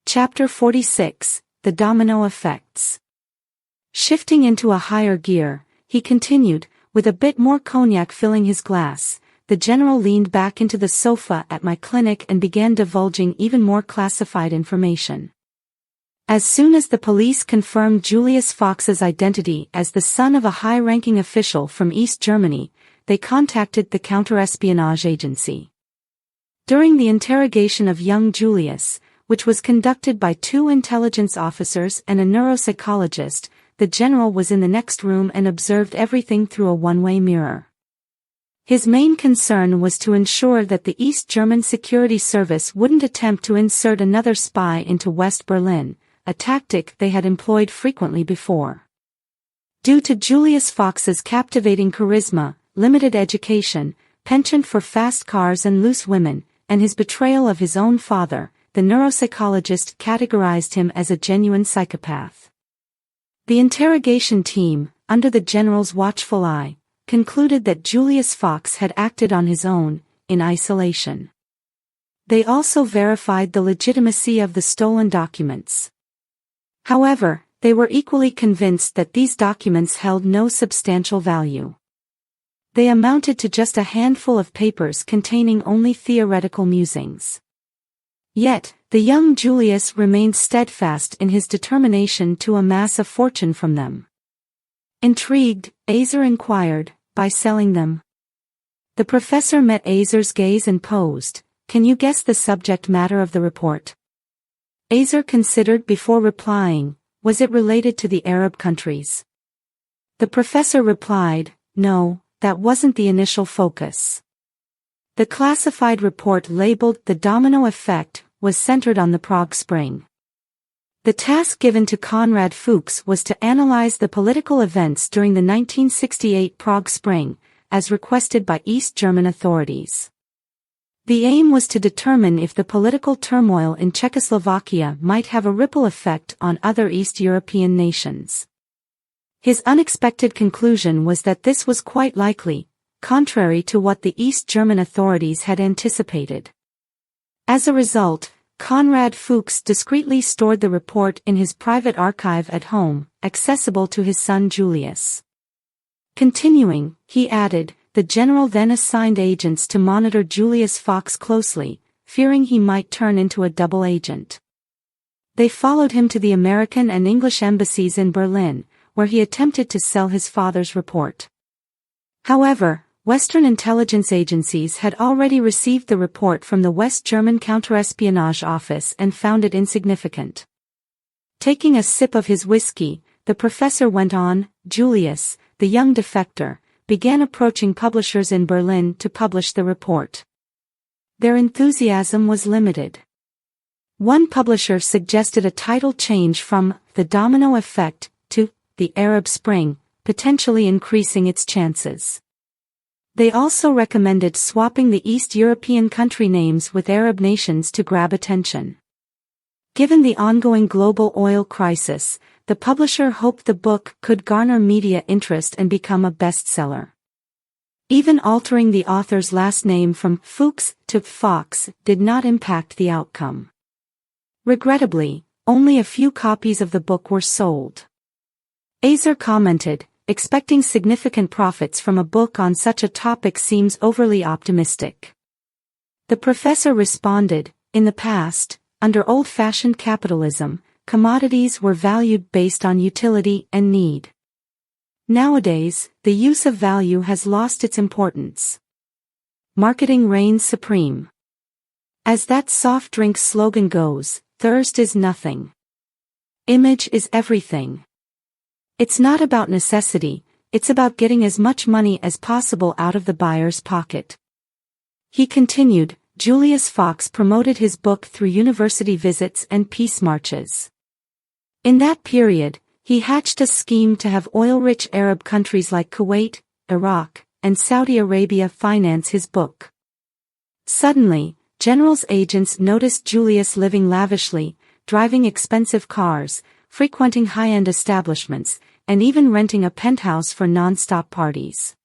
Chapter 46, The Domino Effects. Shifting into a higher gear, he continued, with a bit more cognac filling his glass. The general leaned back into the sofa at my clinic and began divulging even more classified information. As soon as the police confirmed Julius Fox's identity as the son of a high-ranking official from East Germany, they contacted the counter-espionage agency. During the interrogation of young Julius, which was conducted by 2 intelligence officers and a neuropsychologist, the general was in the next room and observed everything through a one-way mirror. His main concern was to ensure that the East German security service wouldn't attempt to insert another spy into West Berlin, a tactic they had employed frequently before. Due to Julius Fox's captivating charisma, limited education, penchant for fast cars and loose women, and his betrayal of his own father, the neuropsychologist categorized him as a genuine psychopath. The interrogation team, under the general's watchful eye, concluded that Julius Fox had acted on his own, in isolation. They also verified the legitimacy of the stolen documents. However, they were equally convinced that these documents held no substantial value. They amounted to just a handful of papers containing only theoretical musings. Yet, the young Julius remained steadfast in his determination to amass a fortune from them. Intrigued, Azer inquired, by selling them. The professor met Azer's gaze and posed, "Can you guess the subject matter of the report?" Azer considered before replying, "Was it related to the Arab countries?" The professor replied, "No, that wasn't the initial focus." The classified report labeled The Domino Effect was centered on the Prague Spring. The task given to Konrad Fuchs was to analyze the political events during the 1968 Prague Spring, as requested by East German authorities. The aim was to determine if the political turmoil in Czechoslovakia might have a ripple effect on other East European nations. His unexpected conclusion was that this was quite likely, contrary to what the East German authorities had anticipated. As a result, Konrad Fuchs discreetly stored the report in his private archive at home, accessible to his son Julius. Continuing, he added, the general then assigned agents to monitor Julius Fox closely, fearing he might turn into a double agent. They followed him to the American and English embassies in Berlin, where he attempted to sell his father's report. However, Western intelligence agencies had already received the report from the West German Counterespionage Office and found it insignificant. Taking a sip of his whiskey, the professor went on, Julius, the young defector, began approaching publishers in Berlin to publish the report. Their enthusiasm was limited. One publisher suggested a title change from The Domino Effect to The Arab Spring, potentially increasing its chances. They also recommended swapping the East European country names with Arab nations to grab attention. Given the ongoing global oil crisis, the publisher hoped the book could garner media interest and become a bestseller. Even altering the author's last name from Fuchs to Fox did not impact the outcome. Regrettably, only a few copies of the book were sold. Azer commented, expecting significant profits from a book on such a topic seems overly optimistic. The professor responded, in the past, under old-fashioned capitalism, commodities were valued based on utility and need. Nowadays, the use of value has lost its importance. Marketing reigns supreme. As that soft drink slogan goes, thirst is nothing. Image is everything. It's not about necessity, it's about getting as much money as possible out of the buyer's pocket. He continued, Julius Fox promoted his book through university visits and peace marches. In that period, he hatched a scheme to have oil-rich Arab countries like Kuwait, Iraq, and Saudi Arabia finance his book. Suddenly, General's agents noticed Julius living lavishly, driving expensive cars, frequenting high-end establishments, and even renting a penthouse for non-stop parties.